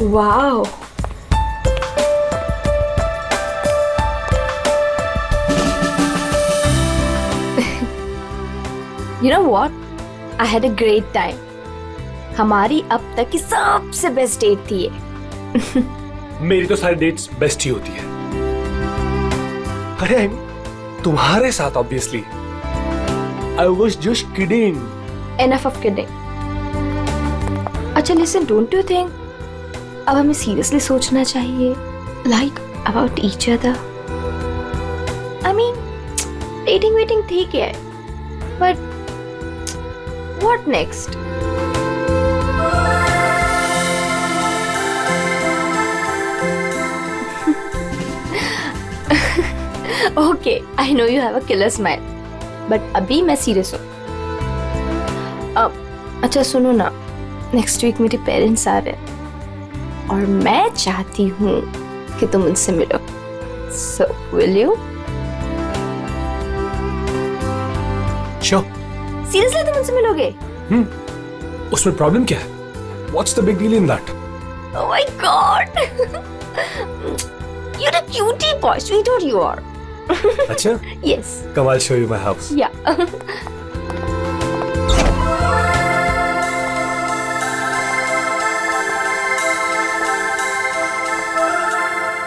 Wow. You know what? I had a great time. हमारी अब तक की सबसे बेस्ट डेट थी ये. मेरी तो सारी डेट्स बेस्ट ही होती है. अरे तुम्हारे साथ obviously. I was just kidding. Enough of kidding. अच्छा listen, don't you think अब हमें सीरियसली सोचना चाहिए like about each other? I mean, dating waiting ठीक है, but what next? Okay, I know you have a killer smile, but अभी मैं serious हूँ. अच्छा सुनो ना, नेक्स्ट वीक मेरे पेरेंट्स आ रहे हैं और मैं चाहती हूँ कि तुम उनसे मिलो. So will you? Sure. Seriously तुम उनसे मिलोगे? उसमें प्रॉब्लम क्या है? What's the big deal in that? Oh my God! You're a cutie boy, sweetheart you are. अच्छा? Yes. Come, I'll show you my house. Yeah.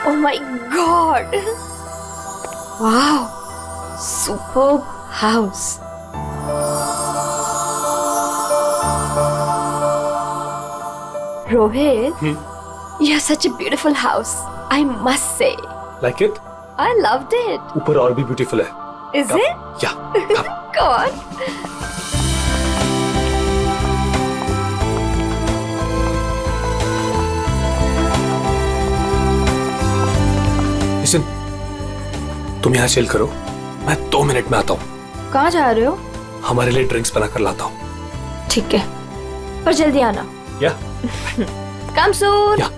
Oh my God! Wow! Superb house. Rohit, you have such a beautiful house. I must say. Like it? I loved it. ऊपर और भी beautiful है. Is Come. it? Yeah. Come. Go on. Listen, तुम यहाँ chill करो. मैं 2 minute में आता हूँ. कहाँ जा रहे हो? हमारे लिए ड्रिंक्स बनाकर लाता हूँ. ठीक है, पर जल्दी आना. Yeah. Come soon. Yeah.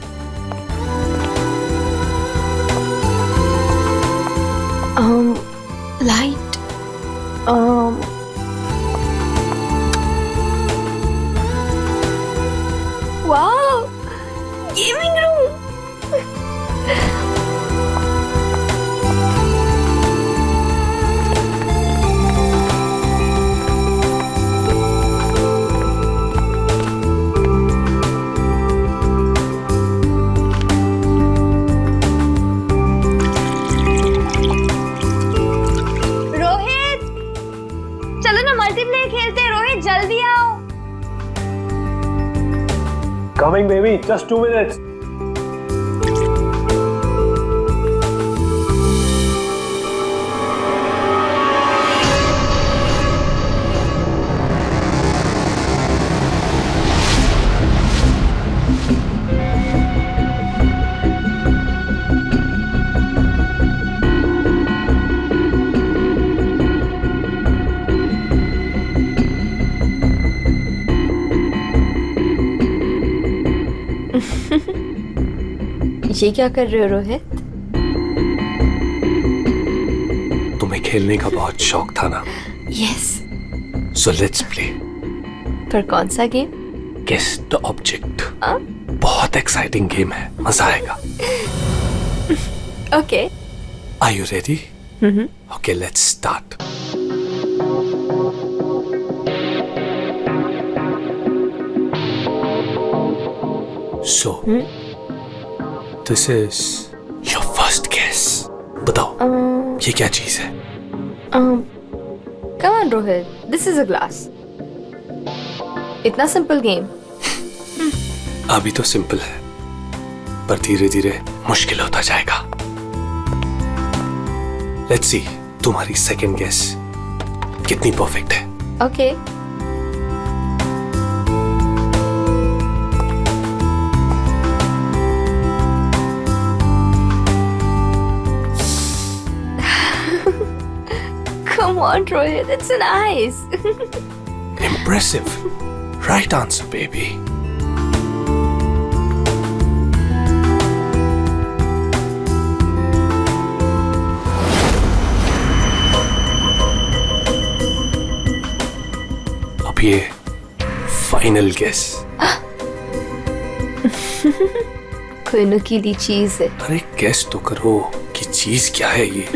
Light. Wow, gaming room. Rohit, चलो ना मल्टीप्लेयर खेलते हैं. रोहित जल्दी आओ. Coming, baby. Just 2 minutes. ये क्या कर रहे हो रोहित? तुम्हें खेलने का बहुत शौक था ना? यस. So let's play. पर कौन सा गेम? Guess the object. बहुत एक्साइटिंग गेम है. मजा आएगा. Okay. Are you ready? Okay, let's start. So, this is your first guess. बताओ, ये क्या चीज है? Come on Rohit, this is a glass. इतना सिंपल गेम. अभी तो सिंपल है, पर धीरे धीरे मुश्किल होता जाएगा. Let's see, तुम्हारी सेकंड गेस कितनी परफेक्ट है. Okay. Come on, Rohit, it's nice. Impressive. Right answer, baby. अब ये फाइनल गेस. कोई नुकीली चीज है। अरे गेस तो करो कि चीज क्या है ये।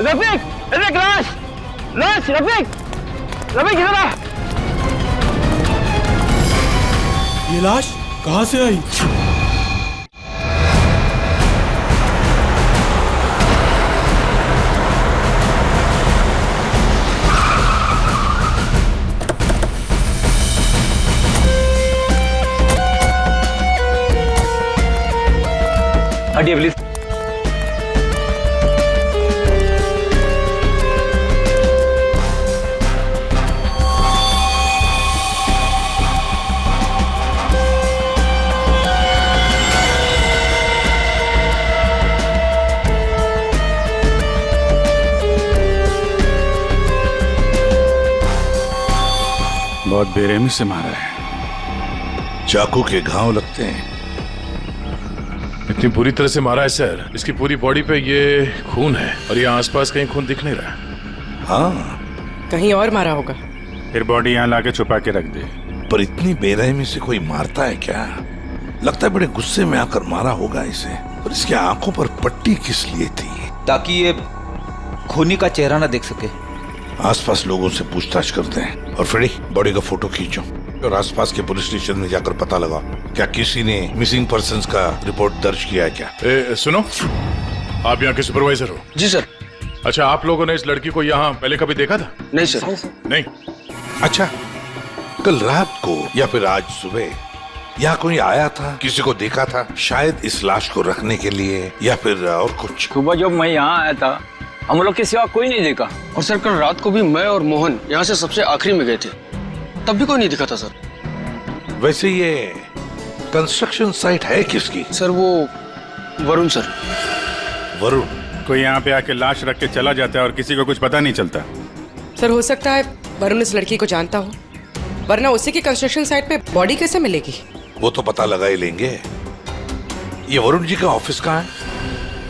रफीक, रफीक लाश, लाश, रफीक, रफीक इधर आ। ये लाश कहाँ से आई? हटिए प्लीज। बहुत बेरहमी से मारा है। चाकू के घाव लगते हैं। इतनी बुरी तरह से मारा है सर, इसकी पूरी बॉडी पे ये खून है और ये आसपास कहीं खून दिख नहीं रहा। हाँ, कहीं और मारा होगा। फिर बॉडी यहाँ लाके छुपा के रख दे। पर इतनी बेरहमी से कोई मारता है क्या? लगता है बड़े गुस्से में आकर मारा होगा इसे। और इसकी आंखों पर पट्टी किस लिए थी? ताकि ये खूनी का चेहरा ना देख सके। आसपास लोगों से पूछताछ करते हैं। और फ्रेडी, बॉडी का फोटो खींचो और आसपास के पुलिस स्टेशन में जाकर पता लगाओ क्या किसी ने मिसिंग पर्संस का रिपोर्ट दर्ज किया है क्या? सुनो, आप यहाँ के सुपरवाइजर हो? जी सर। अच्छा, आप लोगों ने इस लड़की को यहाँ पहले कभी देखा था? नहीं सर। नहीं। अच्छा, कल रात को या फिर आज सुबह यहाँ कोई आया था? किसी को देखा था? शायद इस लाश को रखने के लिए या फिर और कुछ? सुबह जब मैं यहाँ आया था हम लोग के सिवा कोई नहीं देखा। और सर कल रात को भी मैं और मोहन यहाँ से सबसे आखिरी में गए थे, तब भी कोई नहीं दिखा था सर। वैसे ये कंस्ट्रक्शन साइट है किसकी? सर वो वरुण सर। वरुण? कोई यहाँ पे आके लाश रख के चला जाता है और किसी को कुछ पता नहीं चलता। सर हो सकता है वरुण इस लड़की को जानता हो, वरना उसी की कंस्ट्रक्शन साइट पे बॉडी कैसे मिलेगी? वो तो पता लगा ही लेंगे। ये वरुण जी का ऑफिस कहाँ है?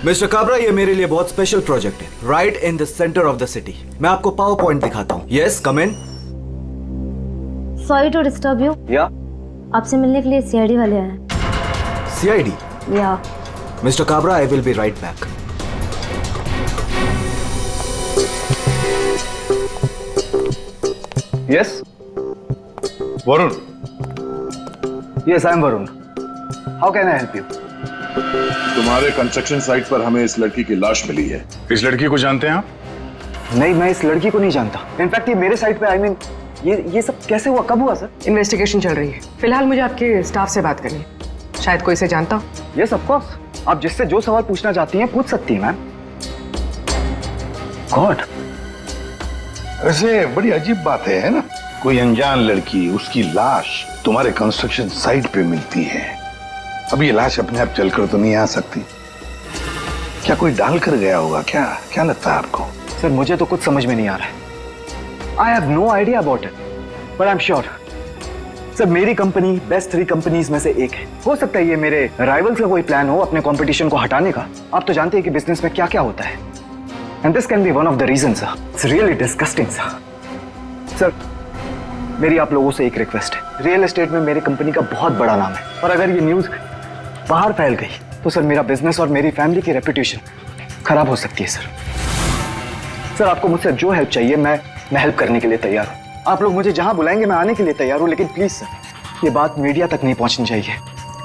मिस्टर काबरा, ये मेरे लिए बहुत स्पेशल प्रोजेक्ट है। Right in the centre of the city. मैं आपको पावर पॉइंट दिखाता हूँ। Yes, come in. Sorry to disturb you. या आपसे मिलने के लिए सीआईडी वाले आए हैं। सीआईडी? या mister Kabra, I will be right back. Yes Varun? Yes I am Varun. How can I help you? तुम्हारे कंस्ट्रक्शन साइट पर हमें इस लड़की की लाश मिली है। इस लड़की को जानते हैं आप? नहीं, मैं इस लड़की को नहीं जानता। इनफैक्ट ये मेरे साइड पे, आई मीन ये सब कैसे हुआ, कब हुआ सर? इन्वेस्टिगेशन चल रही है। फिलहाल मुझे आपके स्टाफ से बात करनी है। शायद कोई इसे जानता हो। Yes of course. आप जिससे जो सवाल पूछना चाहती हैं पूछ सकती हैं मैम। गॉड, वैसे बड़ी अजीब बात है ना? कोई अनजान लड़की, उसकी लाश तुम्हारे कंस्ट्रक्शन साइट पे मिलती है। अब ये लाश अपने आप चलकर तो नहीं आ सकती। क्या कोई डाल कर गया होगा? क्या क्या लगता है आपको? सर मुझे तो कुछ समझ में नहीं आ रहा है। I have no idea about it, but I am sure sir मेरी कंपनी बेस्ट 3 कंपनीज में से एक है। हो सकता है ये मेरे राइवल्स का कोई प्लान हो अपने कंपटीशन को हटाने का। आप तो जानते हैं कि बिजनेस में क्या क्या होता है। And this can be one of the reason sir. It's really disgusting sir. मेरी आप लोगों से एक रिक्वेस्ट है। रियल एस्टेट में मेरी कंपनी का बहुत बड़ा नाम है, और अगर ये न्यूज बाहर फैल गई तो सर मेरा बिजनेस और मेरी फैमिली की रेपुटेशन खराब हो सकती है सर। आपको मुझसे जो हेल्प चाहिए मैं हेल्प करने के लिए तैयार हूँ। आप लोग मुझे जहां बुलाएंगे मैं आने के लिए तैयार हूँ, लेकिन प्लीज सर ये बात मीडिया तक नहीं पहुंचनी चाहिए।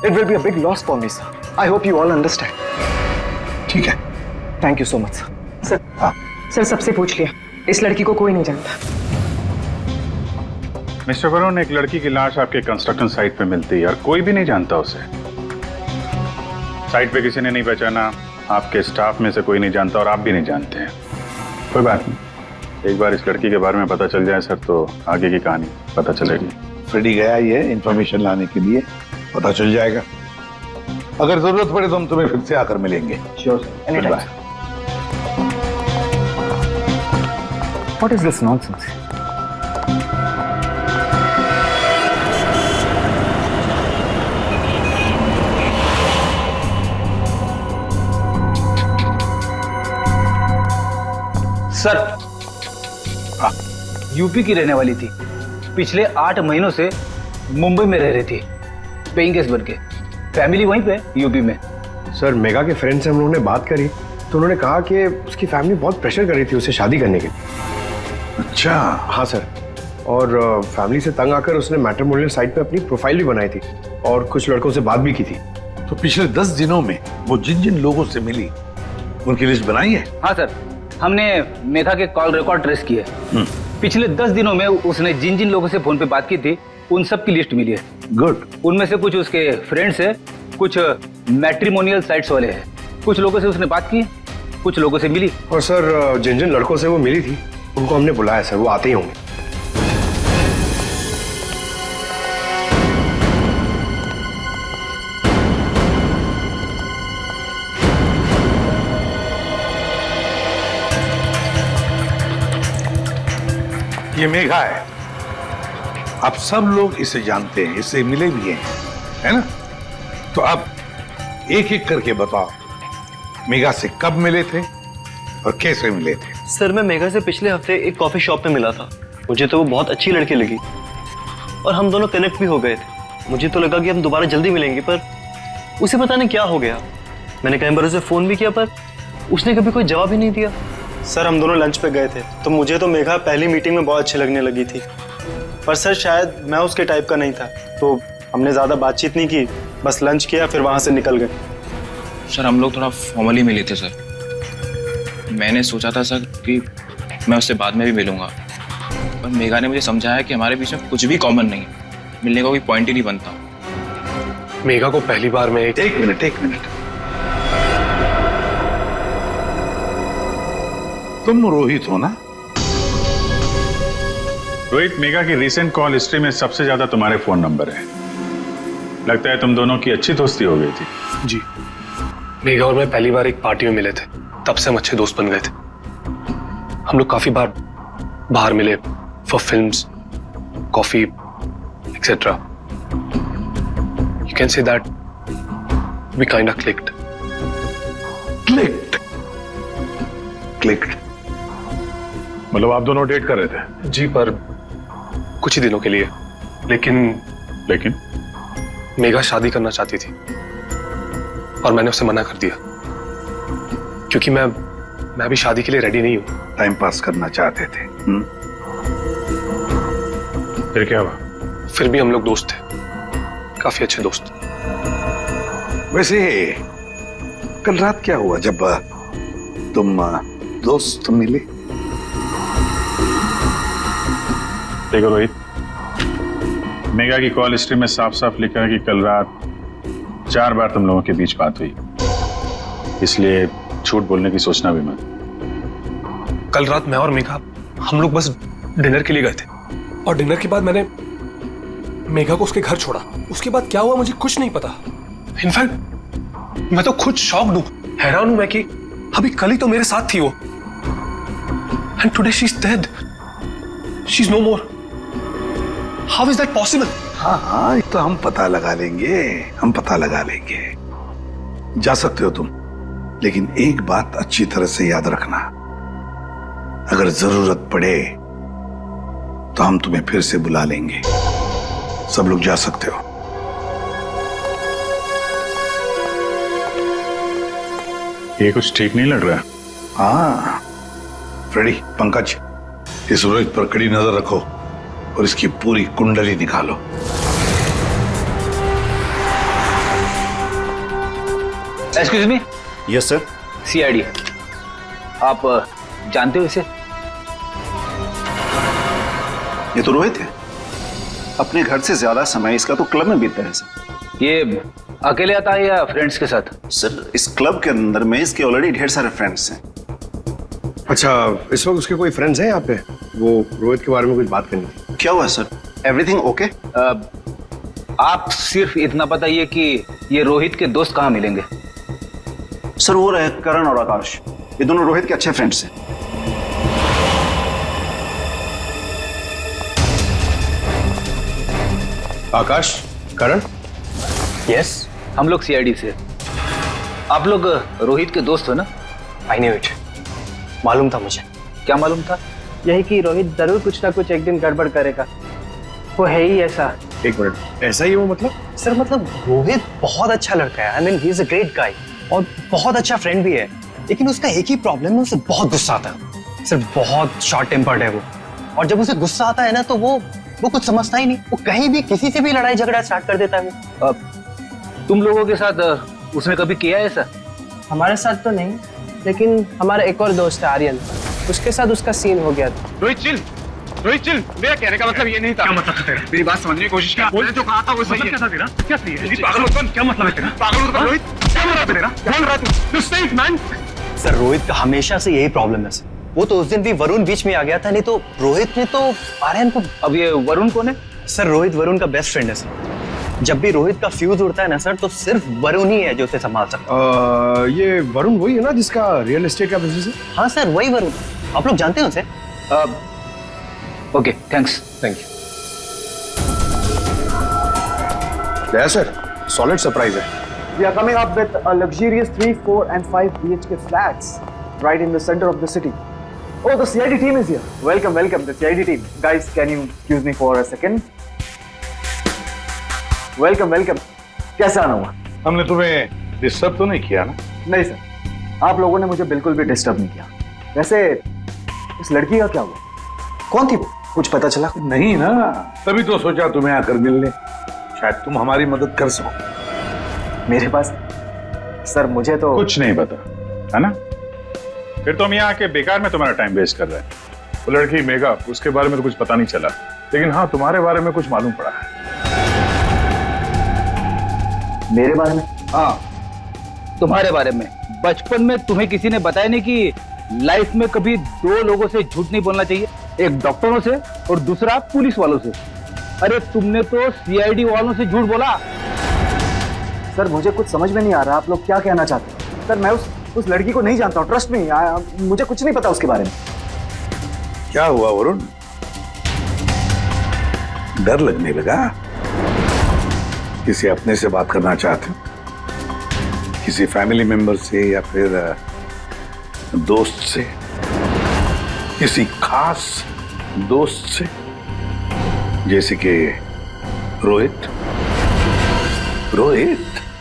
It will be a big loss for me sir. I hope you all understand. ठीक है, thank you so much sir. Sir सबसे पूछ लिया, इस लड़की को कोई नहीं जानता। मिस्टर वरुण, एक लड़की की लाश आपके कंस्ट्रक्शन साइट पे मिलती है और कोई भी नहीं जानता उसे। साइट पे किसी ने नहीं पहचाना, आपके स्टाफ में से कोई नहीं जानता और आप भी नहीं जानते हैं। कोई बात नहीं, एक बार इस लड़की के बारे में पता चल जाए सर तो आगे की कहानी पता चलेगी। फ्रेडी गया ही है इंफॉर्मेशन लाने के लिए, पता चल जाएगा। अगर जरूरत पड़े तो हम तुम्हें फिर से आकर मिलेंगे। Sure any time. What is this nonsense? Sir, UP की रहने वाली थी, पिछले 8 महीनों से मुंबई में रह रही थी, पेइंग गेस्ट बन के। फैमिली वहीं पे यूपी में। सर, मेगा के फ्रेंड से हम लोगों ने बात करी तो उन्होंने कहा कि उसकी फैमिली बहुत प्रेशर कर रही थी उसे शादी करने के लिए। अच्छा। हाँ सर, और फैमिली से तंग आकर उसने मैट्रिमोनियल साइट पे अपनी प्रोफाइल भी बनाई थी और कुछ लड़कों से बात भी की थी। तो पिछले 10 दिनों में वो जिन जिन लोगों से मिली उनकी लिस्ट बनाई है? हाँ सर, हमने मेघा के कॉल रिकॉर्ड ट्रेस किए। पिछले 10 दिनों में उसने जिन जिन लोगों से फोन पे बात की थी उन सब की लिस्ट मिली है। गुड। उनमें से कुछ उसके फ्रेंड्स है, कुछ मैट्रिमोनियल साइट्स वाले हैं। कुछ लोगों से उसने बात की, कुछ लोगों से मिली। और सर, जिन जिन लड़कों से वो मिली थी उनको हमने बुलाया सर, वो आते ही होंगे। ये मेघा है, आप सब लोग इसे जानते हैं, इससे मिले भी हैं, है ना? तो अब एक एक करके बताओ, मेघा से कब मिले थे और कैसे मिले थे? सर, मैं मेघा से पिछले हफ्ते एक कॉफी शॉप पे मिला था। मुझे तो वो बहुत अच्छी लड़की लगी और हम दोनों कनेक्ट भी हो गए थे। मुझे तो लगा कि हम दोबारा जल्दी मिलेंगे, पर उसे पता नहीं क्या हो गया। मैंने कई बार उसे फोन भी किया पर उसने कभी कोई जवाब ही नहीं दिया। सर, हम दोनों लंच पे गए थे तो मुझे तो मेघा पहली मीटिंग में बहुत अच्छी लगने लगी थी, पर सर शायद मैं उसके टाइप का नहीं था, तो हमने ज़्यादा बातचीत नहीं की, बस लंच किया फिर वहाँ से निकल गए। सर, हम लोग थोड़ा फॉर्मली मिले थे सर। मैंने सोचा था सर कि मैं उससे बाद में भी मिलूंगा, पर मेघा ने मुझे समझाया कि हमारे बीच में कुछ भी कॉमन नहीं, मिलने का कोई पॉइंट ही नहीं बनता। मेघा को पहली बार में एक मिनट। तुम रोहित हो ना? रोहित, मेघा की रिसेंट कॉल हिस्ट्री में सबसे ज्यादा तुम्हारे फोन नंबर है। लगता है तुम दोनों की अच्छी दोस्ती हो गई थी। जी, मेघा और मैं पहली बार एक पार्टी में मिले थे, तब से हम अच्छे दोस्त बन गए थे। हम लोग काफी बार बाहर मिले for films, coffee etcetera. You can say that we kind of clicked. मतलब आप दोनों डेट कर रहे थे? जी, पर कुछ ही दिनों के लिए। लेकिन मेघा शादी करना चाहती थी और मैंने उसे मना कर दिया, क्योंकि मैं भी शादी के लिए रेडी नहीं हूं। टाइम पास करना चाहते थे। फिर क्या हुआ? फिर भी हम लोग दोस्त थे, काफी अच्छे दोस्त। वैसे कल रात क्या हुआ जब तुम दोस्त मिले? देखो रोहित, मेघा की कॉल हिस्ट्री में साफ साफ लिखा है कि कल रात 4 बार तुम लोगों के बीच बात हुई, इसलिए झूठ बोलने की सोचना भी मत। कल रात मैं और मेघा हम लोग बस डिनर के लिए गए थे, और डिनर के बाद मैंने मेघा को उसके घर छोड़ा। उसके बाद क्या हुआ मुझे कुछ नहीं पता। इनफैक्ट मैं तो खुद शॉक्ड हूं, हैरान हूं मैं कि अभी कल ही तो मेरे साथ थी वो, and today she is dead, she is no more. How is that possible? हाँ, ये तो हम पता लगा लेंगे, जा सकते हो तुम, लेकिन एक बात अच्छी तरह से याद रखना, अगर जरूरत पड़े तो हम तुम्हें फिर से बुला लेंगे। सब लोग जा सकते हो। ये कुछ ठीक नहीं लग रहा। हाँ फ्रेडी, पंकज, इस रोहित पर कड़ी नजर रखो और इसकी पूरी कुंडली निकालो। Excuse me. Yes sir. CID, आप जानते हो इसे? ये तो रोहित है, अपने घर से ज्यादा समय इसका तो क्लब में बीतता है सर। ये अकेले आता है या फ्रेंड्स के साथ? सर इस क्लब के अंदर में इसके ऑलरेडी ढेर सारे फ्रेंड्स हैं। अच्छा, इस वक्त उसके कोई फ्रेंड्स हैं यहाँ पे? वो रोहित के बारे में कुछ बात करनी थी। क्या हुआ सर? Everything okay? आप सिर्फ इतना बताइए कि ये रोहित के दोस्त कहाँ मिलेंगे? सर वो रहे करण और आकाश, ये दोनों रोहित के अच्छे फ्रेंड्स हैं। आकाश, करण? यस, हम लोग सीआईडी से। आप लोग रोहित के दोस्त हो ना? आई न्यू इट, मालूम था मुझे। क्या मालूम था? यही कि रोहित जरूर कुछ ना कुछ एक दिन गड़बड़ करेगा, वो है ही ऐसा। एक मिनट, ऐसा ही वो मतलब? सर मतलब रोहित बहुत अच्छा लड़का है, I mean he is a great guy और बहुत अच्छा फ्रेंड भी है, लेकिन उसका एक ही प्रॉब्लम है, उसे बहुत गुस्सा आता है। सर बहुत शॉर्ट टेम्पर्ड है वो, और जब उसे गुस्सा आता है ना तो वो कुछ समझता ही नहीं, वो कहीं भी किसी से भी लड़ाई झगड़ा स्टार्ट कर देता है वो। तुम लोगों के साथ उसने कभी किया है ऐसा? हमारे साथ तो नहीं, लेकिन हमारा एक और दोस्त है आर्यन, उसके साथ उसका सीन हो गया था। रोहित चिल, मेरा कहने का मतलब ये नहीं था। क्या मतलब था तेरा? मेरी बात समझने की कोशिश कर। मैंने जो कहा था वो सही है। क्या तेरा? क्या सही है? पागल मत बन। क्या मतलब है तेरा? पागल मत बन रोहित। क्या बोल रहा है तेरा? बोल रहा तू? State man. सर रोहित का हमेशा से यही प्रॉब्लम है सर। वो तो उस दिन भी वरुण बीच में आ गया था, नहीं तो रोहित ने तो आर्यन को। अब ये वरुण कौन है? सर रोहित वरुण का बेस्ट फ्रेंड है सर। जब भी रोहित का फ्यूज उड़ता है ना सर, तो सिर्फ वरुण ही है जो उसे संभाल सकता है। ये वरुण वही है ना जिसका रियल एस्टेट का बिजनेस है? हाँ सर वही वरुण, आप लोग जानते हैं उसे? Okay thanks. Thank you. या सर, सॉलिड सरप्राइज है। We are coming up with a luxurious 3, 4 and 5 BHK flats right in the center of the city. Oh, the CID team is here. Welcome, the CID team. Guys, can you excuse me for a second? Welcome. कैसा आना हुआ? हमने तुम्हें disturb तो नहीं किया ना? नहीं सर, आप लोगों ने मुझे बिल्कुल भी डिस्टर्ब नहीं किया। वैसे इस लड़की का क्या हुआ? कौन थी वो? कुछ पता चला? नहीं ना, तभी तो सोचा तुम्हें आकर मिलने, शायद तुम हमारी मदद कर सको। मेरे पास सर मुझे तो कुछ नहीं पता है ना? फिर तो हम यहाँ आके बेकार में तुम्हारा टाइम वेस्ट कर रहे हैं। वो लड़की मेघा, उसके बारे में तो कुछ पता नहीं चला, लेकिन हाँ तुम्हारे बारे में कुछ मालूम पड़ा है। मेरे बारे में? हाँ तुम्हारे बारे में। बचपन में तुम्हें किसी ने बताया नहीं कि लाइफ में कभी 2 लोगों से झूठ नहीं बोलना चाहिए, एक डॉक्टरों से और दूसरा पुलिस वालों से। अरे तुमने तो सीआईडी वालों से झूठ बोला। सर मुझे कुछ समझ में नहीं आ रहा, आप लोग क्या कहना चाहते हैं? सर मैं उस लड़की को नहीं जानता हूँ, ट्रस्ट मी, मुझे कुछ नहीं पता उसके बारे में। क्या हुआ वरुण? डर लगने लगा? किसी अपने से बात करना चाहते हो? किसी फैमिली मेंबर से या फिर दोस्त से? किसी खास दोस्त से, जैसे कि रोहित?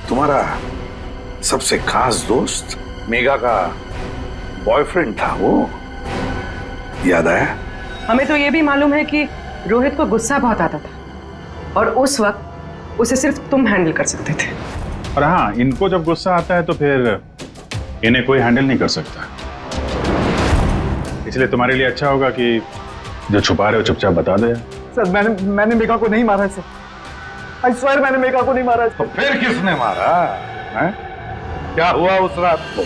तुम्हारा सबसे खास दोस्त मेघा का बॉयफ्रेंड था वो, याद आया? हमें तो ये भी मालूम है कि रोहित को गुस्सा बहुत आता था और उस वक्त उसे सिर्फ तुम हैंडल कर सकते थे। और हाँ, इनको जब गुस्सा आता है तो फिर इन्हें कोई हैंडल नहीं कर सकता, इसलिए तुम्हारे लिए अच्छा होगा कि जो छुपा रहे हो चुपचाप बता दो। सर मैंने मेघा को नहीं मारा है सर, आई स्वेयर मैंने मेघा को नहीं मारा है। तो फिर किसने मारा है? क्या हुआ उस रात को?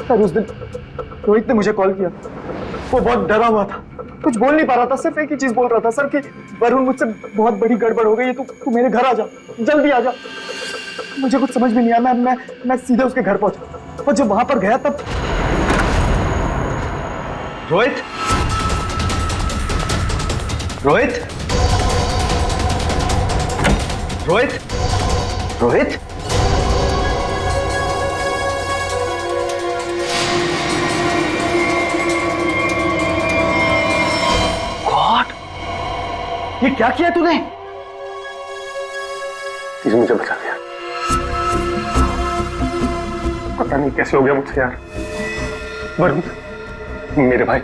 सर उस दिन रोहित ने मुझे कॉल किया, वो बहुत डरा हुआ था, कुछ बोल नहीं पा रहा था, सिर्फ एक ही चीज बोल रहा था सर कि वरुण मुझसे बहुत बड़ी गड़बड़ हो गई है, तू मेरे घर आ जा, जल्दी आ जा। मुझे कुछ समझ में नहीं आया, मैं सीधे उसके घर पहुंचा और जब वहां पर गया तब रोहित गॉड, ये क्या किया तूने? प्लीज मुझे बचा दिया, पता नहीं कैसे हो गया मुझसे यार। वरुण मेरे भाई,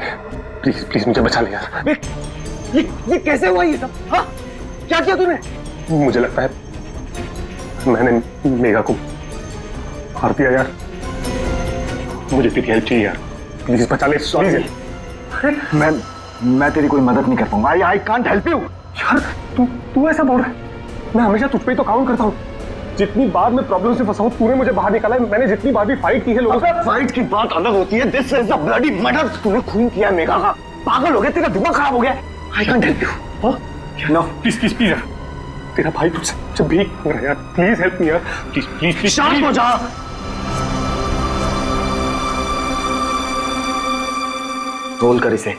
प्लीज मुझे बचा ले यार। ये कैसे हुआ ये सब? हाँ क्या किया तूने? मुझे लगता है मैंने मेघा को मार दिया यार, मुझे तेरी हेल्प चाहिए यार, प्लीज बचा ले। सॉरी मैं तेरी कोई मदद नहीं कर पाऊंगा, आई कांट हेल्प यू। यार तू ऐसा बोल रहा है? मैं हमेशा तुझ पे ही तो काउंट करता हूँ। जितनी बार मैं प्रॉब्लम से फंसा हूं तूने मुझे बाहर निकाला है। मैंने जितनी बार भी फाइट की है लोगों से। फाइट की बात अलग होती है, this is a bloody murder. तूने खून किया मेघा का, पागल हो गया, तेरा दिमाग खराब हो गया। I can't help you. No please please please यार, तेरा भाई तुझसे भीख मांग रहा है यार, प्लीज हेल्प मी यार, प्लीज प्लीज प्लीज। शांत हो जा। रोल कर इसे।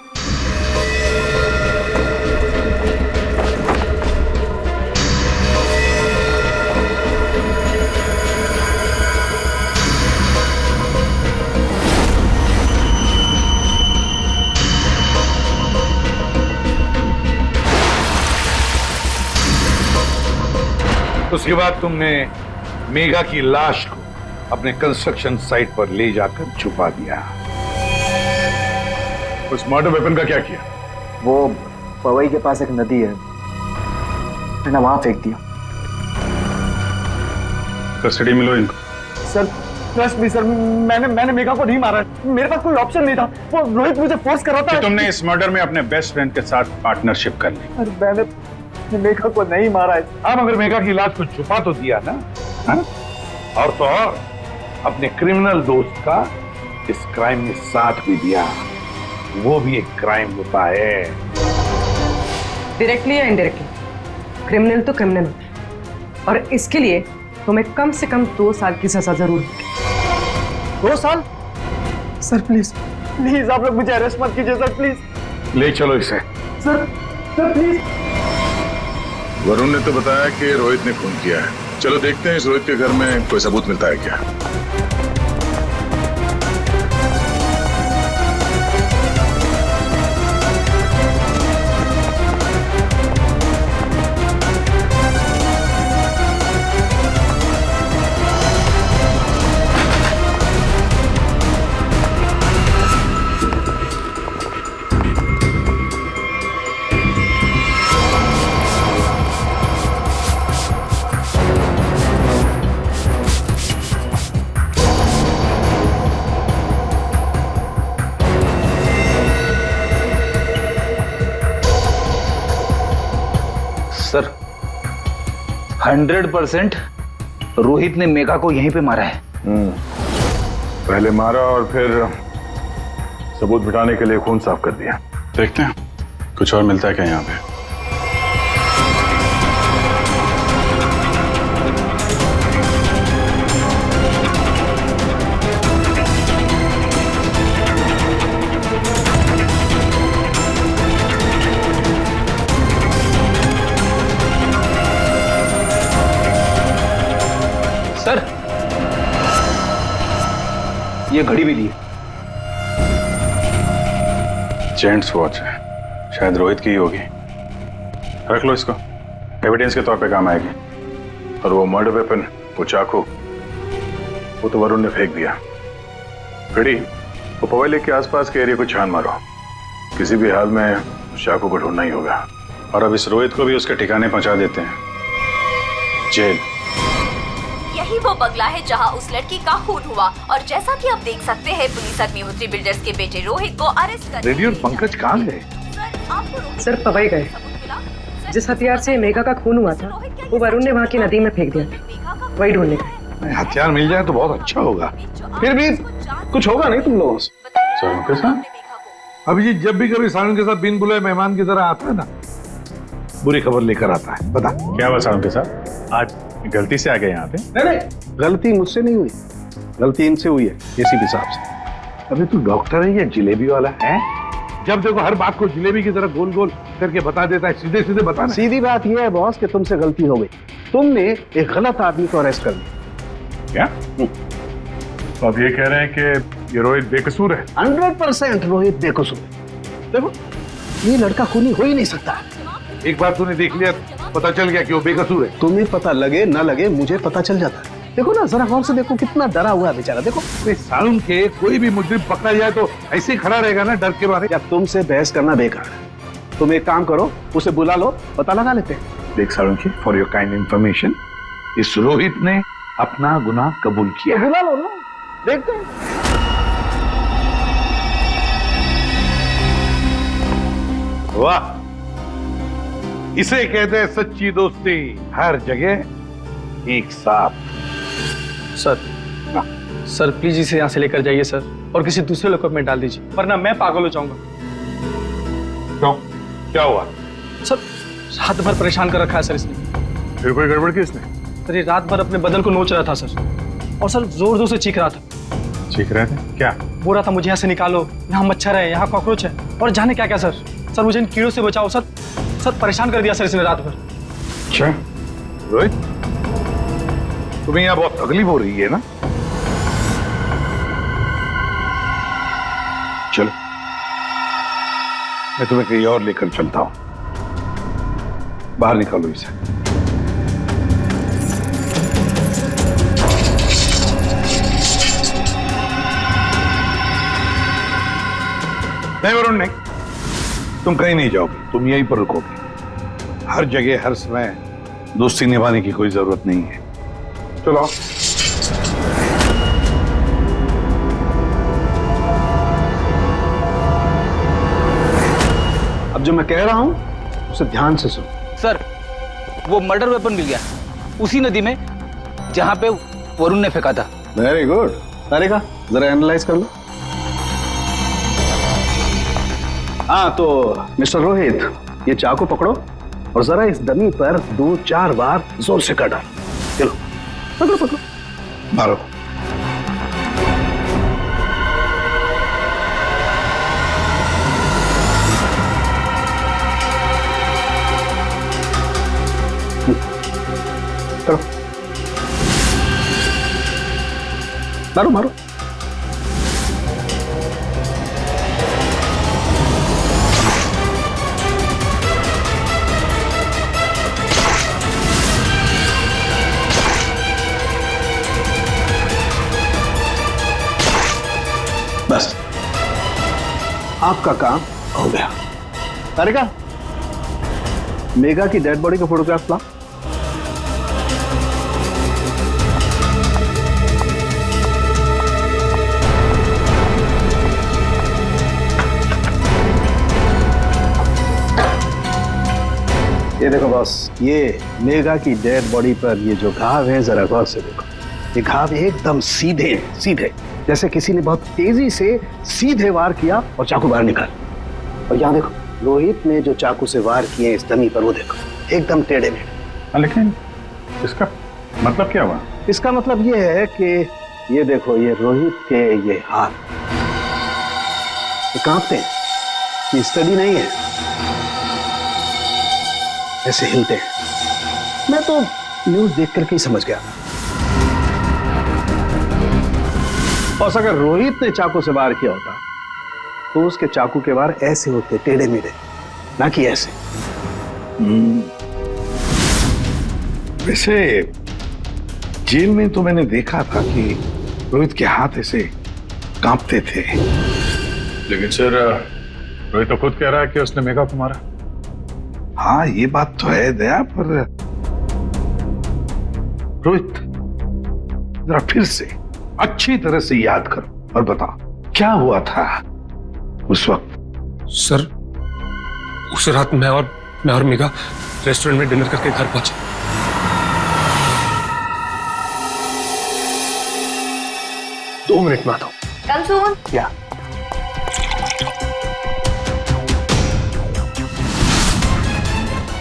उसके बाद तुमने मेघा की लाश को अपने कंस्ट्रक्शन साइट पर ले जाकर छुपा दिया। उस मर्डर वेपन का क्या किया? वो पवई के पास एक नदी है, मैंने वहां फेंक दिया। कस्टडी में लो इनको। सर ट्रस्ट मी सर, मैंने मेघा को नहीं मारा, मेरे पास कोई ऑप्शन नहीं था। वो रोहित मुझे फोर्स कर रहा था। तुमने इस मर्डर में अपने बेस्ट फ्रेंड के साथ पार्टनरशिप कर ली। अरे मैंने मेघा को नहीं मारा है। हाँ, मगर मेघा की लाश को छुपा तो दिया ना। हाँ? और तो और अपने क्रिमिनल दोस्त का इस क्राइम में साथ भी दिया। वो भी एक क्राइम होता है। डायरेक्टली या इनडायरेक्टली क्रिमिनल तो क्रिमिनल होता है, और इसके लिए तुम्हें कम से कम 2 साल की सजा जरूर होगी। 2 साल? सर प्लीज प्लीज आप लोग मुझे अरेस्ट मत कीजिए सर, प्लीज। ले चलो इसे। Sir please. वरुण ने तो बताया कि रोहित ने खून किया है। चलो देखते हैं इस रोहित के घर में कोई सबूत मिलता है क्या। सर 100% रोहित ने मेघा को यहीं पे मारा है। पहले मारा और फिर सबूत मिटाने के लिए खून साफ कर दिया। देखते हैं कुछ और मिलता है क्या यहाँ पे। सर ये घड़ी भी ली है। जेंट्स वॉच है, शायद रोहित की ही होगी। रख लो इसको, एविडेंस के तौर पे काम आएगी। और वो मर्डर वेपन, वो चाकू, वो तो वरुण ने फेंक दिया। घड़ी, वो पवई लेक के आसपास के एरिया को छान मारो। किसी भी हाल में उस चाकू को ढूंढना ही होगा। और अब इस रोहित को भी उसके ठिकाने पहुंचा देते हैं, जेल। यही वो बंगला है जहां उस लड़की का खून हुआ, और जैसा कि आप देख सकते हैं पुलिस अग्निहोत्री बिल्डर्स के बेटे रोहित को अरेस्ट कर। रेडी और पंकज कहाँ गए? सर पवई गए। जिस हथियार से मेघा का खून हुआ था वो वरुण ने वहाँ की नदी में फेंक दिया, वही ढूंढने गए। हथियार मिल जाए तो बहुत अच्छा होगा। फिर भी कुछ होगा नहीं तुम लोगों से? सारुण के साथ? अभिजीत जब भी कभी सारुण के साथ बिन बुलाए मेहमान की तरह आता है ना, बुरी खबर लेकर आता है। बता क्या हुआ सारुण के साथ? आज गलती से आ गए यहाँ पे? नहीं, गलती मुझसे नहीं हुई, गलती इनसे हुई है एसीपी साहब से। अबे तू डॉक्टर है या जिलेबी वाला है? जब देखो हर बात को जिलेबी की तरह गोल गोल करके बता देता है। सीधे सीधे बता। सीधी बात यह है बॉस कि तुमसे गलती हो गई, तुमने एक गलत आदमी को अरेस्ट कर लिया। क्या? तो आप ये कह रहे हैं कि ये रोहित बेकसूर है? 100% रोहित बेकसूर है। देखो ये लड़का खूनी हो ही नहीं सकता। एक बार तूने देख लिया, पता चल गया कि वो बेकसूर है। तुम्हें पता लगे ना लगे, मुझे पता चल जाता है। देखो ना जरा गौर से देखो, कितना डरा हुआ है बेचारा। देखो सारुण के कोई भी मुजरिम पकड़ा जाए तो ऐसे ही खड़ा रहेगा ना डर के मारे। या तुमसे बहस करना बेकार है। तुम एक काम करो, उसे बुला लो, पता लगा लेते हैं। देख सारुण की, फॉर योर काइंड इंफॉर्मेशन, इस रोहित ने अपना गुनाह कबूल किया। तो बुला लो ना, देखते हैं। वाह, इसे कहते हैं सच्ची दोस्ती। हर जगह एक साथ। सर सर प्लीज इसे यहाँ से लेकर जाइए सर, और किसी दूसरे लॉकअप में डाल दीजिए, वरना मैं पागल हो जाऊंगा। क्यों, क्या हुआ? सर रात भर परेशान कर रखा है सर इसने। फिर कोई गड़बड़ की इसने? सर ये रात भर अपने बदन को नोच रहा था सर, और सर जोर जोर से चीख रहा था। चीख रहे थे क्या? बोल रहा था मुझे यहाँ से निकालो, यहाँ मच्छर है, यहाँ कॉकरोच है, और जाने क्या क्या सर। सर मुझे इन कीड़ों से बचाओ सर। सर परेशान कर दिया सर इसने रात भर। अच्छा रोहित, तुम्हें यहाँ बहुत तकलीफ हो रही है ना? चलो मैं तुम्हें कहीं और लेकर चलता हूं। बाहर निकालो इसे। नहीं वरुण नहीं, तुम कहीं नहीं जाओगे, तुम यहीं पर रुकोगे। हर जगह हर समय दोस्ती निभाने की कोई जरूरत नहीं है। चलो अब जो मैं कह रहा हूं उसे ध्यान से सुनो। सर वो मर्डर वेपन मिल गया उसी नदी में जहां पे वरुण ने फेंका था। Very good. अरे का जरा एनालाइज कर लो। हाँ तो मिस्टर रोहित, ये चाकू पकड़ो और जरा इस डमी पर 2-4 बार जोर से कर डालो। चलो पकड़ो पकड़ो, मारो। करो, मारो मारो। बस आपका काम हो गया। अरे का मेघा की डेड बॉडी का फोटोग्राफ ला। ये देखो बॉस, ये मेघा की डेड बॉडी पर ये जो घाव है जरा गौर से देखो। ये घाव एकदम सीधे सीधे, जैसे किसी ने बहुत तेजी से सीधे वार किया और चाकू बाहर निकाल। और यहाँ देखो रोहित ने जो चाकू से वार किए इस डमी पर, वो देखो एकदम टेढ़े मेढ़े। लेकिन इसका मतलब क्या हुआ? इसका मतलब ये है कि ये देखो ये रोहित के ये हाथ ये कांपते हैं, ये स्टडी नहीं है, ऐसे हिलते हैं। मैं तो न्यूज देख करके ही समझ गया था। और अगर रोहित ने चाकू से वार किया होता तो उसके चाकू के वार ऐसे होते, टेढ़े मेढ़े, ना कि ऐसे। वैसे जेल में तो मैंने देखा था कि रोहित के हाथ ऐसे कांपते थे। लेकिन सर रोहित तो खुद कह रहा है कि उसने मेघा को मारा। हाँ ये बात तो है दया, पर रोहित जरा फिर से अच्छी तरह से याद करो और बताओ क्या हुआ था उस वक्त। सर उस रात मैं और मेघा रेस्टोरेंट में डिनर करके घर पहुंचे। दो मिनट में आता हूं। कम सून। क्या?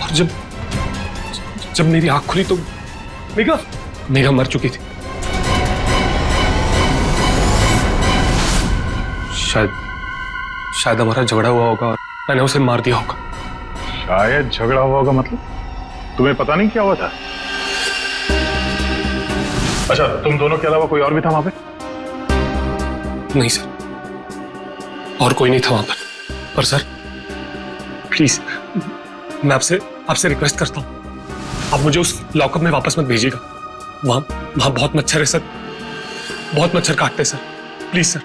और जब मेरी आंख खुली तो मेघा मर चुकी थी। शायद हमारा झगड़ा हुआ होगा और मैंने उसे मार दिया होगा। शायद झगड़ा हुआ होगा मतलब? तुम्हें पता नहीं क्या हुआ था? अच्छा तुम दोनों के अलावा कोई और भी था वहां पे? नहीं सर, और कोई नहीं था वहां पर सर प्लीज मैं आपसे रिक्वेस्ट करता हूं, आप मुझे उस लॉकअप में वापस मत भेजिएगा। वहां बहुत मच्छर है सर, बहुत मच्छर काटते हैं सर, प्लीज सर।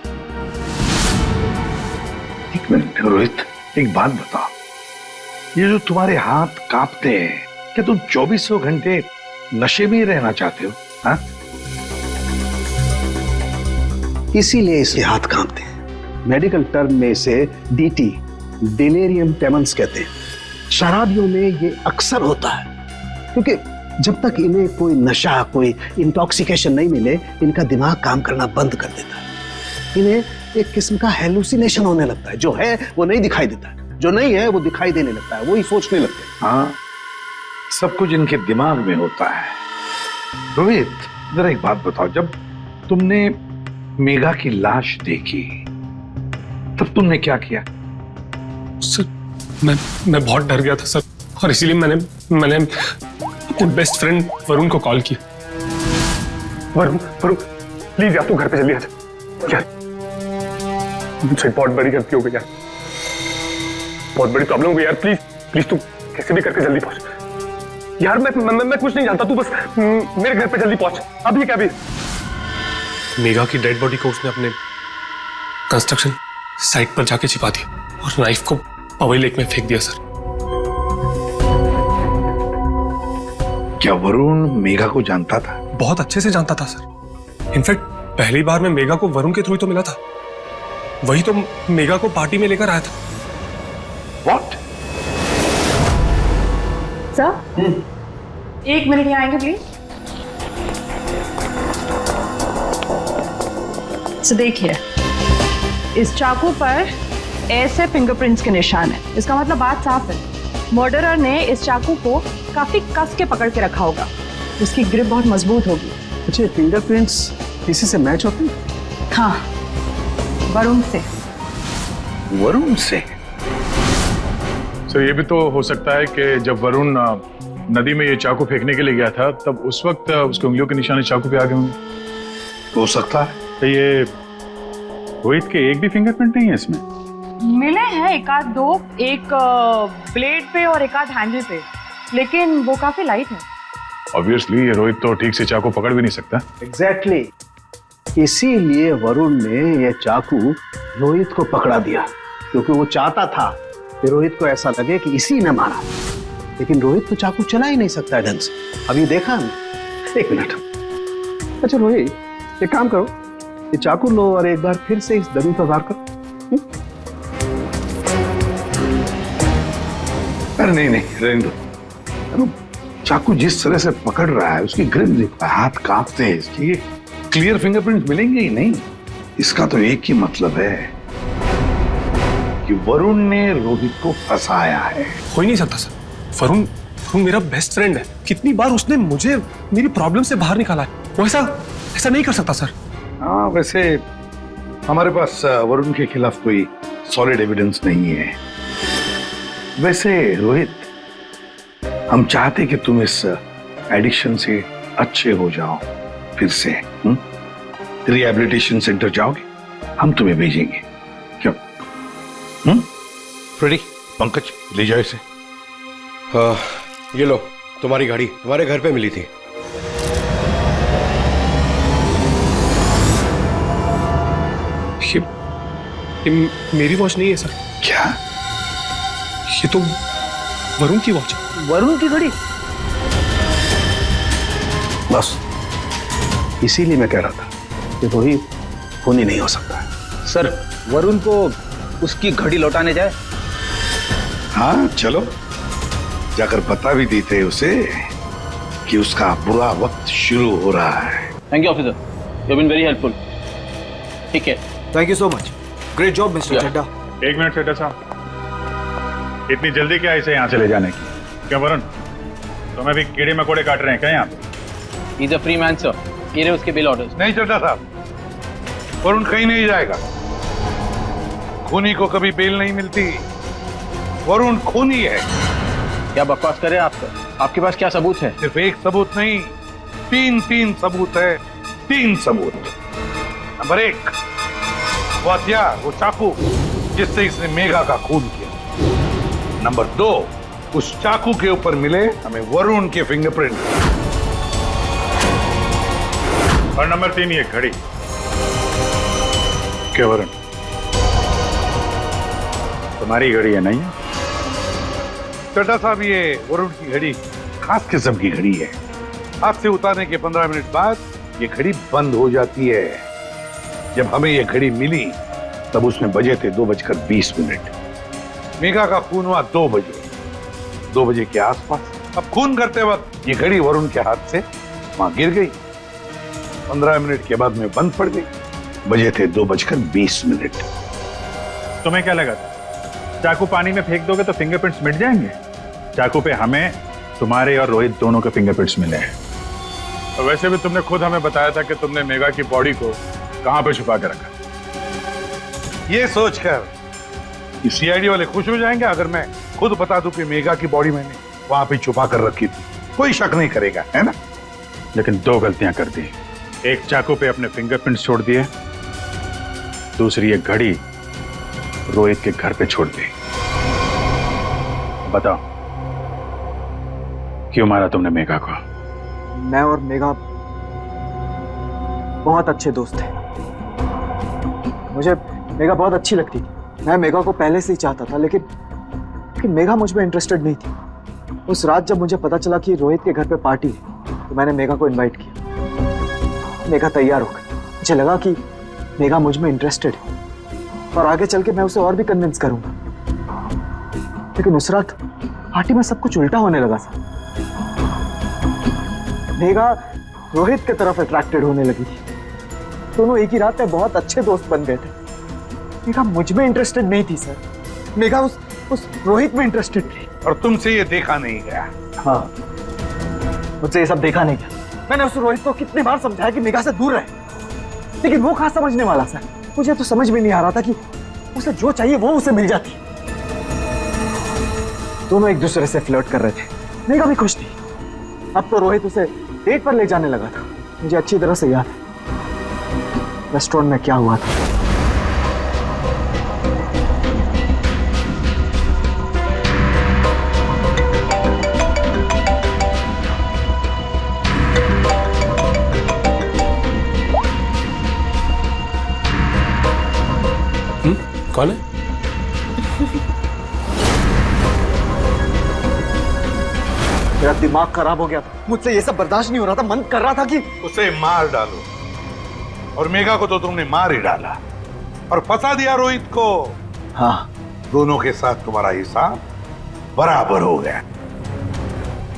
एक मिनट रोहित, एक बात बताओ, ये जो तुम्हारे हाथ कांपते हैं, क्या तुम 2400 घंटे नशे में ही रहना चाहते हो? हाँ? इसीलिए इसके हाथ कांपते हैं। मेडिकल टर्म में इसे डीटी, डिलेरियम ट्रेमेंस कहते हैं। शराबियों में ये अक्सर होता है क्योंकि जब तक इन्हें कोई नशा, कोई इंटॉक्सिकेशन नहीं मिले, इनका दिमाग काम करना बंद कर देता है। इन्हें एक किस्म का हेलुसिनेशन होने लगता है। जो है वो नहीं दिखाई देता है, जो नहीं है वो दिखाई देने लगता है, वही सोचने लगते हैं। हाँ, सब कुछ इनके दिमाग में होता है। रोहित, जरा एक बात बताओ, जब तुमने मेघा की लाश देखी तब तुमने क्या किया? सर, मैं बहुत डर गया था सर, और इसीलिए मैंने अपने बेस्ट फ्रेंड वरुण को कॉल किया। वरुण, प्लीज यार तू घर पे जल्दी आ जा यार, मुझसे बहुत बड़ी गलती हो गई यार, बहुत बड़ी प्रॉब्लम हो गई यार। प्लीज तू कैसे भी करके जल्दी पहुंच यार। मैं कुछ नहीं जानता, तू बस मेरे घर पे जल्दी पहुंच, अभी क्या भी। मेघा की डेड बॉडी को उसने अपने कंस्ट्रक्शन साइट पर जाके छिपा दिया और नाइफ को पवई लेक में फेंक दिया सर। क्या वरुण मेघा को जानता था? बहुत अच्छे से जानता था सर। इनफैक्ट पहली बार मैं मेघा को वरुण के थ्रू तो मिला था, वही तो मेघा को पार्टी में लेकर आया था। What? सर, 1 मिनट यहाँ आएंगे प्लीज। तो देखिए, इस चाकू पर ऐसे फिंगरप्रिंट्स के निशान है। इसका मतलब बात साफ है, मर्डरर ने इस चाकू को काफी कस के पकड़ के रखा होगा। इसकी ग्रिप बहुत मजबूत होगी। अच्छा, फिंगरप्रिंट्स किसी से मैच होते हैं? हाँ, वरुण से। वरुण से? सर, ये भी तो हो सकता है कि जब वरुण नदी में ये चाकू फेंकने के लिए गया था, तब उस वक्त उसके उंगलियों के निशान चाकू पे आ गए होंगे। हो सकता है। तो ये रोहित के एक भी फिंगरप्रिंट नहीं है इसमें? मिले हैं एक आध दो, एक ब्लेड पे और एक आध हैंडल पे, लेकिन वो काफी लाइट है। ऑब्वियसली ये रोहित तो ठीक से चाकू पकड़ भी नहीं सकता। एग्जैक्टली, इसीलिए वरुण ने यह चाकू रोहित को पकड़ा दिया, क्योंकि वो चाहता था कि रोहित को ऐसा लगे कि इसी ने मारा। लेकिन रोहित तो चाकू चला ही नहीं सकता ढंग से। अभी देखा ना। 1 मिनट। अच्छा रोहित, एक काम करो, ये चाकू लो और एक बार फिर से इस दरी पर वार करो। अरे नहीं, रहने दो। चाकू जिस तरह से पकड़ रहा है, उसकी ग्रिप देखो, हाथ कांपते हैं इसकी, क्लियर फिंगरप्रिंट मिलेंगे ही नहीं। इसका तो एक ही मतलब है कि वरुण ने रोहित को फंसाया है। हो ही नहीं सकता सर, वरुण मेरा बेस्ट फ्रेंड है। कितनी बार उसने मुझे मेरी प्रॉब्लम से बाहर निकाला है, वो ऐसा नहीं कर सकता सर। हाँ, वैसे हमारे पास वरुण के खिलाफ कोई सॉलिड एविडेंस नहीं है। वैसे रोहित, हम चाहते कि तुम इस एडिक्शन से अच्छे हो जाओ, फिर से रिहैबिलिटेशन सेंटर जाओगे, हम तुम्हें भेजेंगे। क्यों? फ्रेडी, पंकज ले जाओ इसे। ये लो, तुम्हारी गाड़ी तुम्हारे घर पे मिली थी। ये मेरी वॉच नहीं है सर। क्या? ये तो वरुण की वॉच है। वरुण की घड़ी? बस इसीलिए मैं कह रहा था कि रोहित खूनी नहीं हो सकता है। सर, वरुण को उसकी घड़ी लौटाने जाए? हाँ चलो, जाकर बता भी देते उसे कि उसका बुरा वक्त शुरू हो रहा है। Thank you officer, you have been very helpful. ठीक है, thank you so much, great job mister Chadda. 1 minute Chadda साहब, इतनी जल्दी क्या इसे यहाँ से ले जाने की? क्या वरुण, तुम्हें भी कीड़े मकोड़े काट रहे हैं क्या यहाँ पे? He is a free man sir, ये रहे उसके बेल ऑर्डर्स। नहीं चड्डा साहब, वरुण कहीं नहीं जाएगा। खूनी को कभी बेल नहीं मिलती। वरुण खूनी है। क्या बकवास कर रहे हैं आप सर? आपके पास क्या सबूत है? सिर्फ एक सबूत नहीं, 3 सबूत है। 3 सबूत। नंबर 1, वो हथियार, वो चाकू जिससे इसने मेघा का खून किया। नंबर 2, उस चाकू के ऊपर मिले हमें वरुण के फिंगरप्रिंट। और नंबर 3, ये घड़ी। क्या वरुण, तुम्हारी घड़ी है नहीं? चड्डा साहब, ये वरुण की घड़ी खास किस्म की घड़ी है। हाथ से उतारने के 15 मिनट बाद ये घड़ी बंद हो जाती है। जब हमें ये घड़ी मिली तब उसमें बजे थे 2:20। मेघा का खून हुआ 2 बजे के आसपास। अब खून करते वक्त ये घड़ी वरुण के हाथ से वहां गिर गई। 15 मिनट के बाद में बंद पड़ गई। बजे थे 2:20। तुम्हें क्या लगा था चाकू पानी में फेंक दोगे तो फिंगरप्रिंट्स मिट जाएंगे? चाकू पे हमें, तुम्हारे और रोहित दोनों के फिंगरप्रिंट्स मिले हैं। और वैसे भी तुमने खुद हमें बताया था कि तुमने मेघा की बॉडी को कहां पे छुपा के रखा। ये सोचकर कि सीआईडी वाले खुश हो जाएंगे अगर मैं खुद बता दूं कि मेघा की बॉडी मैंने वहां पे छुपा कर रखी थी, कोई शक नहीं करेगा, है ना? लेकिन 2 गलतियां कर दी। एक चाकू पे अपने फिंगरप्रिंट्स छोड़ दिए, दूसरी एक घड़ी रोहित के घर पे छोड़ दी। बताओ क्यों मारा तुमने मेघा को? मैं और मेघा बहुत अच्छे दोस्त थे। मुझे मेघा बहुत अच्छी लगती थी। मैं मेघा को पहले से ही चाहता था, लेकिन मेघा मुझ में इंटरेस्टेड नहीं थी। उस रात जब मुझे पता चला कि रोहित के घर पे पार्टी है तो मैंने मेघा को इनवाइट किया। मेघा तैयार हो गई। मुझे लगा कि मेघा मुझ में इंटरेस्टेड है और आगे चल के मैं उसे और भी कन्विंस करूंगा। लेकिन उस रात पार्टी में सब कुछ उल्टा होने लगा था। मेघा रोहित की तरफ अट्रैक्टेड होने लगी थी। दोनों एक ही रात में बहुत अच्छे दोस्त बन गए थे। मेघा मुझ में इंटरेस्टेड नहीं थी सर। मेघा उस रोहित में इंटरेस्टेड थी। और तुमसे ये देखा नहीं गया? हाँ, मुझसे ये सब देखा नहीं गया। मैंने उस रोहित को कितनी बार समझाया कि मेघा से दूर रहे, लेकिन वो कहाँ समझने वाला सर। मुझे तो समझ में नहीं आ रहा था कि उसे जो चाहिए वो उसे मिल जाती। दोनों एक दूसरे से फ्लर्ट कर रहे थे। मेघा भी खुश थी। अब तो रोहित उसे डेट पर ले जाने लगा था। मुझे अच्छी तरह से याद है रेस्टोरेंट में क्या हुआ था। कौन है? मेरा दिमाग खराब हो गया था। मुझसे ये सब बर्दाश्त नहीं हो रहा था। मन कर रहा था कि उसे मार डालो। और मेघा को तो तुमने मार ही डाला और फंसा दिया रोहित को। हाँ, दोनों के साथ तुम्हारा हिसाब बराबर हो गया।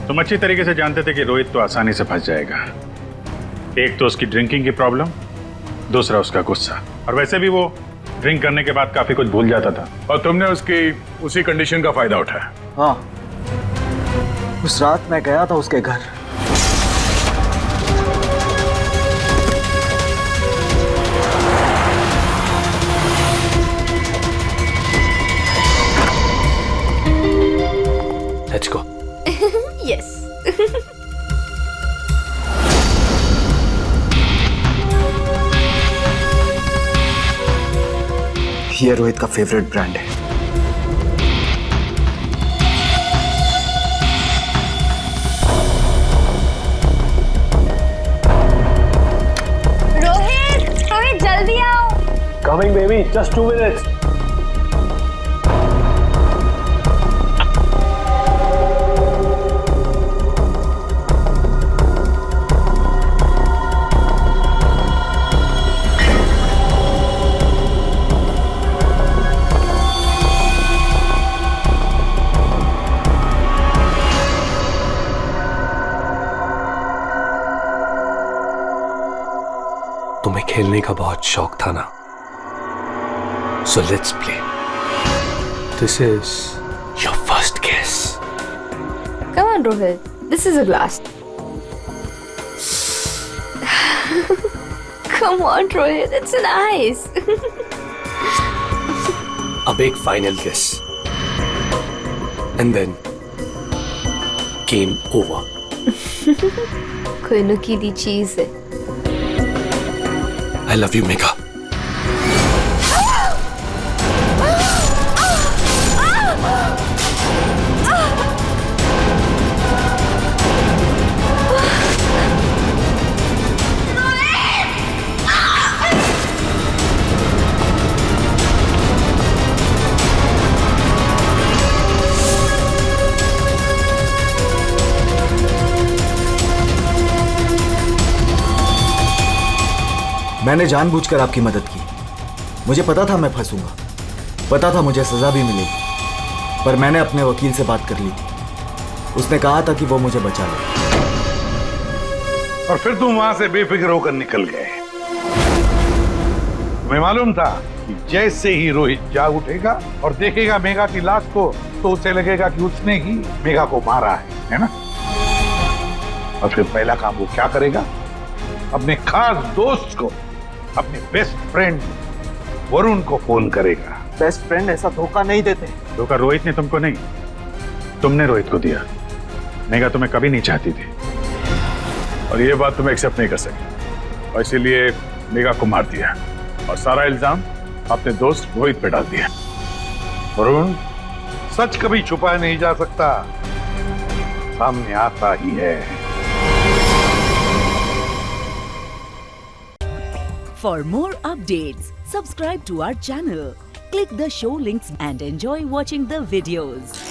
तुम अच्छी तरीके से जानते थे कि रोहित तो आसानी से फंस जाएगा। एक तो उसकी ड्रिंकिंग की प्रॉब्लम, दूसरा उसका गुस्सा। और वैसे भी वो ड्रिंक करने के बाद काफी कुछ भूल जाता था और तुमने उसकी उसी कंडीशन का फायदा उठाया। हाँ, उस रात मैं गया था उसके घर। Let's go. Yes. ये रोहित का फेवरेट ब्रांड है। रोहित जल्दी आओ। Coming baby, just 2 minutes. तुम्हें खेलने का बहुत शौक था ना, so let's play. This is your first kiss. Come on, Rohit. This is a last. Come on, Rohit. It's nice. अब एक final kiss. And then game over. कोई नुकीली चीज है। I love you, Megha. मैंने जानबूझकर आपकी मदद की। मुझे पता था मैं फंसूंगा, पता था मुझे सजा भी मिलेगी, पर मैंने अपने वकील से बात कर ली थी। उसने कहा था कि वो मुझे बचा ले। और फिर तुम वहां से बेफिक्र होकर निकल गए। तुम्हें मालूम था कि जैसे ही रोहित जाग उठेगा और देखेगा मेघा की लाश को तो उसे लगेगा कि उसने ही मेघा को मारा है ना? और फिर पहला काम वो क्या करेगा? अपने खास दोस्त को, अपने बेस्ट फ्रेंड वरुण को फोन करेगा। बेस्ट फ्रेंड ऐसा धोखा नहीं देते। धोखा रोहित ने तुमको नहीं, तुमने रोहित को दिया। मेघा तुम्हें कभी नहीं चाहती थी और ये बात तुम्हें एक्सेप्ट नहीं कर सकी और इसीलिए मेघा को मार दिया और सारा इल्जाम अपने दोस्त रोहित पे डाल दिया। वरुण, सच कभी छुपाया नहीं जा सकता, सामने आता ही है। For more updates, subscribe to our channel, click the show links and enjoy watching the videos.